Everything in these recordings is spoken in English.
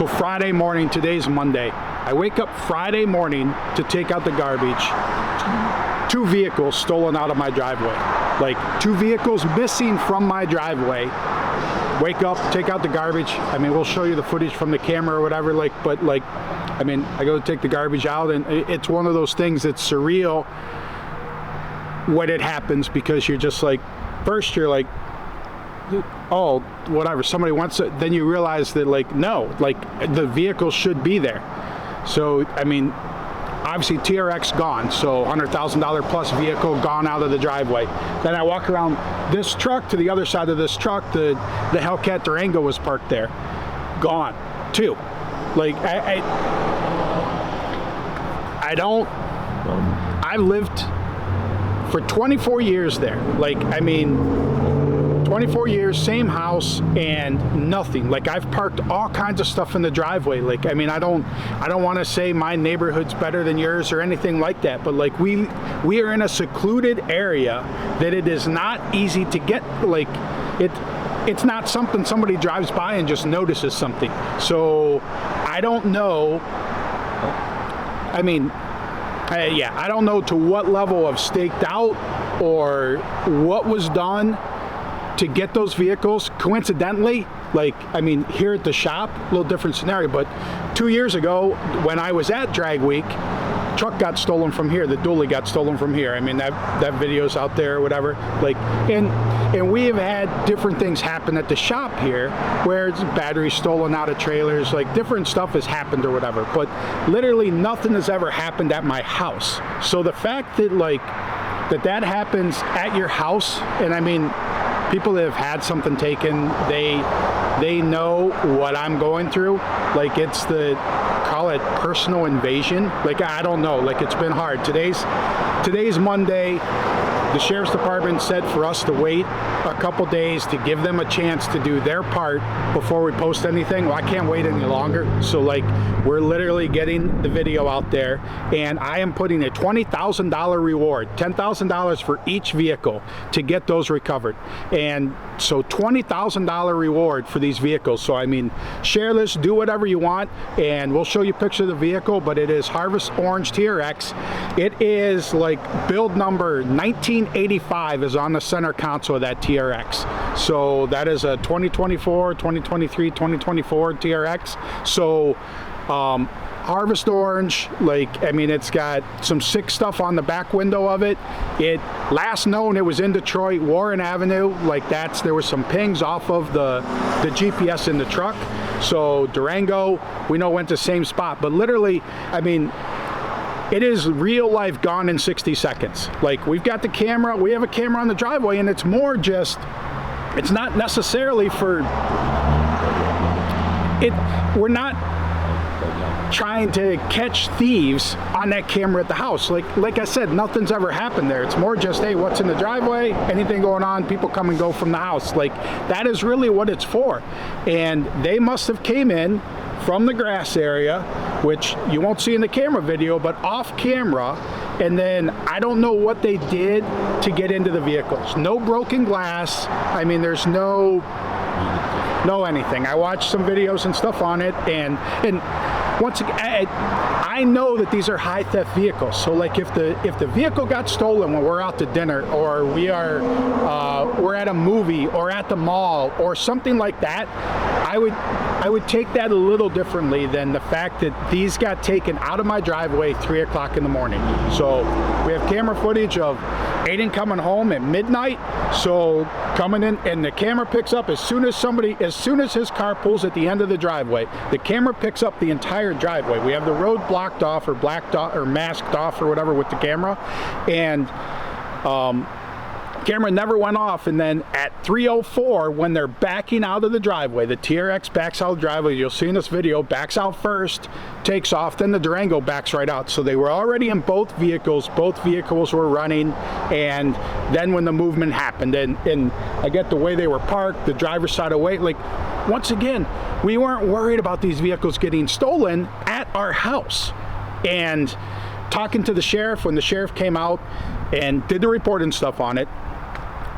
So Friday morning, today's Monday, I wake up Friday morning to take out the garbage. 2 vehicles stolen out of my driveway. Like 2 vehicles missing from my driveway. Wake up, take out the garbage. I mean, we'll show you the footage from the camera or whatever, but I mean, I go to take the garbage out, and it's one of those things that's surreal when it happens, because you're just like, first you're like, oh, whatever, somebody wants it. Then you realize that, like, no, like, the vehicle should be there. So, I mean, obviously TRX gone, so $100,000 plus vehicle gone out of the driveway. Then I walk around this truck to the other side of this truck. The Hellcat Durango was parked there, gone too. Like I've lived for 24 years there. Like, I mean, 24 years, same house, and nothing. Like, I've parked all kinds of stuff in the driveway. Like, I mean, I don't want to say my neighborhood's better than yours or anything like that, but like, we are in a secluded area that it is not easy to get. Like, it's not something somebody drives by and just notices something. So I don't know. I mean, yeah, I don't know to what level of staked out or what was done to get those vehicles. Coincidentally, like, I mean, here at the shop, a little different scenario, but 2 years ago when I was at Drag Week, truck got stolen from here. The dually got stolen from here. I mean, that video's out there or whatever. Like, and we have had different things happen at the shop here, where it's batteries stolen out of trailers, like different stuff has happened or whatever, but literally nothing has ever happened at my house. So the fact that, like, that happens at your house, and I mean, people that have had something taken, they know what I'm going through. Like, it's call it personal invasion. Like, I don't know, like, it's been hard. Today's Monday. The Sheriff's Department said for us to wait a couple days to give them a chance to do their part before we post anything. Well, I can't wait any longer. So, like, we're literally getting the video out there, and I am putting a $20,000 reward, $10,000 for each vehicle to get those recovered. And so $20,000 reward for these vehicles. So, I mean, share this, do whatever you want, and we'll show you a picture of the vehicle, but it is Harvest Orange TRX. It is like build number 1985 is on the center console of that TRX. So that is a 2024, 2023, 2024 TRX. So Harvest Orange, like, I mean, it's got some sick stuff on the back window of it. It last known it was in Detroit, Warren Avenue. Like, there was some pings off of the GPS in the truck. So Durango, we know, went to the same spot, but literally, I mean, it is real life gone in 60 seconds. Like, we've got the camera, we have a camera on the driveway, and it's more just, it's not necessarily for it. We're not trying to catch thieves on that camera at the house. Like I said, nothing's ever happened there. It's more just, hey, what's in the driveway, anything going on, people come and go from the house. Like, that is really what it's for. And they must have came in from the grass area, which you won't see in the camera video, but off camera, and then I don't know what they did to get into the vehicles. No broken glass. I mean, there's no anything. I watched some videos and stuff on it, and once again, I know that these are high theft vehicles. So, like, if the vehicle got stolen when we're out to dinner, or we're at a movie or at the mall or something like that, I would take that a little differently than the fact that these got taken out of my driveway 3 o'clock in the morning. So we have camera footage of Aiden coming home at midnight. So coming in, and the camera picks up as soon as his car pulls at the end of the driveway, the camera picks up the entire driveway. We have the road blocked off or masked off or whatever with the camera, and camera never went off. And then at 3:04, when they're backing out of the driveway, the TRX backs out of the driveway, you'll see in this video, backs out first, takes off, then the Durango backs right out. So they were already in both vehicles were running, and then when the movement happened, and I get the way they were parked, the driver's side away, like, once again, we weren't worried about these vehicles getting stolen at our house. And talking to the sheriff, when the sheriff came out and did the report and stuff on it,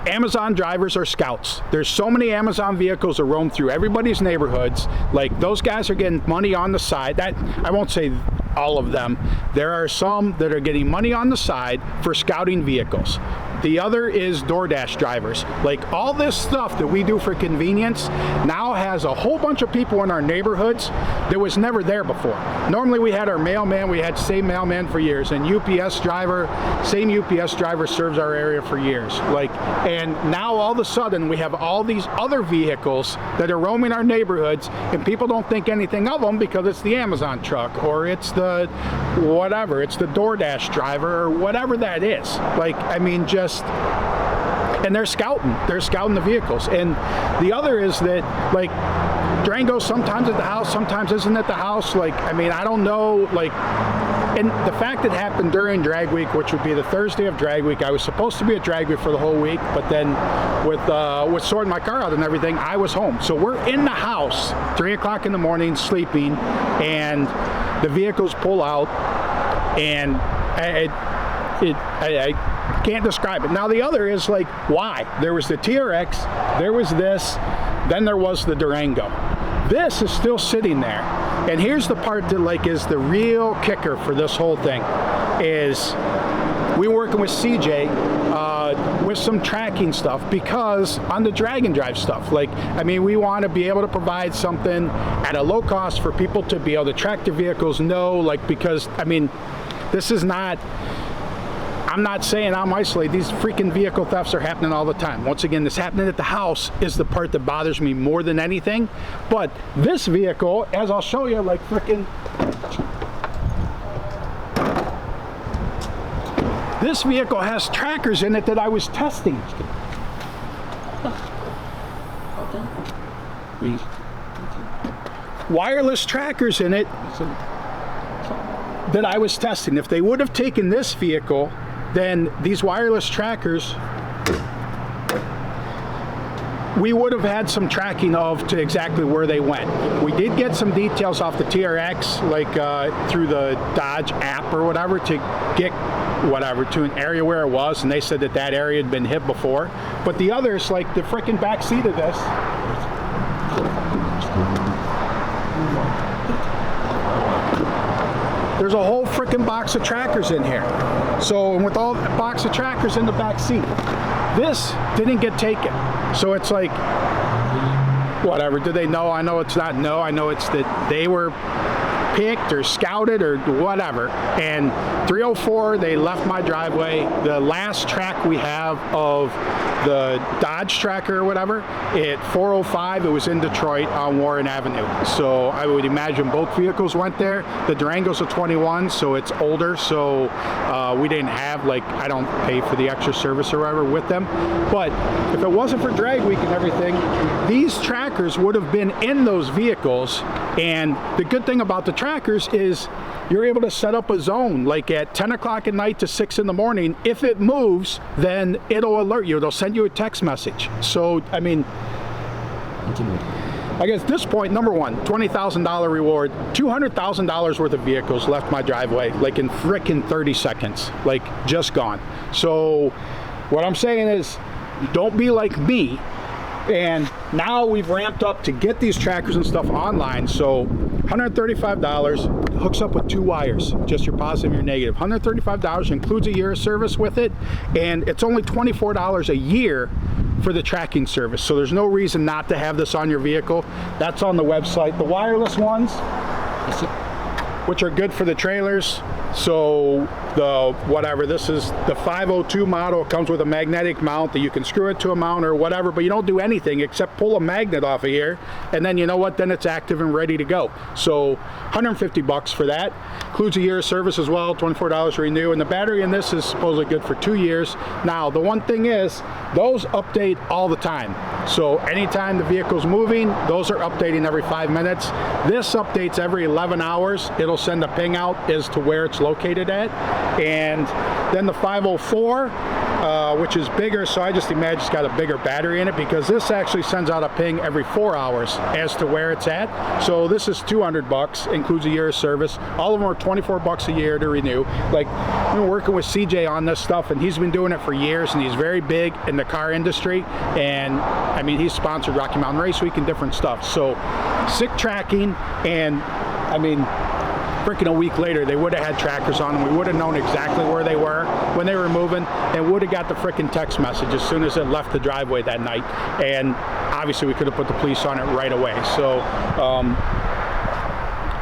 Amazon drivers are scouts. There's so many Amazon vehicles that roam through everybody's neighborhoods. Like, those guys are getting money on the side. That, I won't say all of them. There are some that are getting money on the side for scouting vehicles. The other is DoorDash drivers. Like, all this stuff that we do for convenience now has a whole bunch of people in our neighborhoods that was never there before. Normally we had our mailman, we had same mailman for years, and UPS driver, same UPS driver serves our area for years. Like, and now all of a sudden we have all these other vehicles that are roaming our neighborhoods, and people don't think anything of them because it's the Amazon truck, or it's the whatever, it's the DoorDash driver, or whatever that is. Like, I mean, just, and they're scouting the vehicles. And the other is that, like, Durango's sometimes at the house, sometimes isn't at the house. Like, I mean, I don't know, like, and the fact it happened during drag week, which would be the Thursday of drag week, I was supposed to be at drag week for the whole week, but then with sorting my car out and everything, I was home. So we're in the house 3 o'clock in the morning sleeping, and the vehicles pull out, and I can't describe it. Now the other is, like, why? There was the TRX, there was this, then there was the Durango. This is still sitting there. And here's the part that, like, is the real kicker for this whole thing, is we were working with CJ with some tracking stuff, because on the drag and drive stuff, like, I mean, we want to be able to provide something at a low cost for people to be able to track their vehicles, like, because, I mean, this is not, I'm not saying I'm isolated. These freaking vehicle thefts are happening all the time. Once again, this happening at the house is the part that bothers me more than anything. But this vehicle, as I'll show you, like, freaking, this vehicle has trackers in it that I was testing. Wireless trackers in it that I was testing. If they would have taken this vehicle, then these wireless trackers, we would have had some tracking of to exactly where they went. We did get some details off the TRX, like through the Dodge app or whatever, to get whatever to an area where it was, and they said that that area had been hit before. But the others, like the freaking back seat of this, there's a whole freaking box of trackers in here. So, and with all the box of trackers in the back seat, this didn't get taken. So it's like, whatever. Do they know? I know it's not no. I know it's that they were picked or scouted or whatever. And 304, they left my driveway. The last track we have of the Dodge tracker or whatever, at 405, it was in Detroit on Warren Avenue. So I would imagine both vehicles went there. The Durango's a 21, so it's older. So we didn't have, like, I don't pay for the extra service or whatever with them. But if it wasn't for drag week and everything, these trackers would have been in those vehicles. And the good thing about the trackers is you're able to set up a zone, like at 10 o'clock at night to 6 in the morning. If it moves, then it'll alert you. It'll send you a text message. So, I mean, I guess at this point, number one, $20,000 reward, $200,000 worth of vehicles left my driveway, like in frickin' 30 seconds, like just gone. So what I'm saying is, don't be like me. And now we've ramped up to get these trackers and stuff online. So $135, hooks up with 2 wires, just your positive and your negative. $135 includes a year of service with it, and it's only $24 a year for the tracking service. So there's no reason not to have this on your vehicle. That's on the website. The wireless ones, which are good for the trailers. So the whatever, this is the 502 model. It comes with a magnetic mount that you can screw it to a mount or whatever, but you don't do anything except pull a magnet off of here, and then you know what, then it's active and ready to go. So $150 for that. Includes a year of service as well, $24 renew, and the battery in this is supposedly good for 2 years. Now the one thing is, those update all the time. So anytime the vehicle's moving, those are updating every 5 minutes. This updates every 11 hours. It'll send a ping out as to where it's located at. And then the 504, which is bigger, so I just imagine it's got a bigger battery in it, because this actually sends out a ping every 4 hours as to where it's at. So this is $200, includes a year of service. All of them are $24 a year to renew. Like, I've been working with CJ on this stuff, and he's been doing it for years, and he's very big in the car industry. And I mean, he's sponsored Rocky Mountain Race Week and different stuff. So sick tracking, and I mean, freaking a week later, they would have had trackers on them. We would have known exactly where they were when they were moving, and would have got the freaking text message as soon as it left the driveway that night. And obviously, we could have put the police on it right away. So,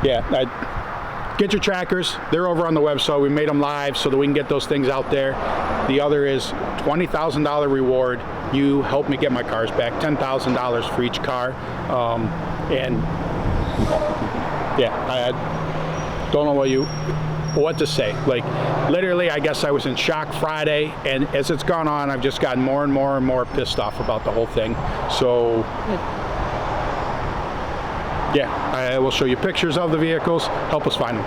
yeah, get your trackers. They're over on the website. We made them live so that we can get those things out there. The other is $20,000 reward. You help me get my cars back. $10,000 for each car. And yeah, I don't know what to say. Like, literally, I guess I was in shock Friday, and as it's gone on, I've just gotten more and more and more pissed off about the whole thing. So yeah, I will show you pictures of the vehicles. Help us find them.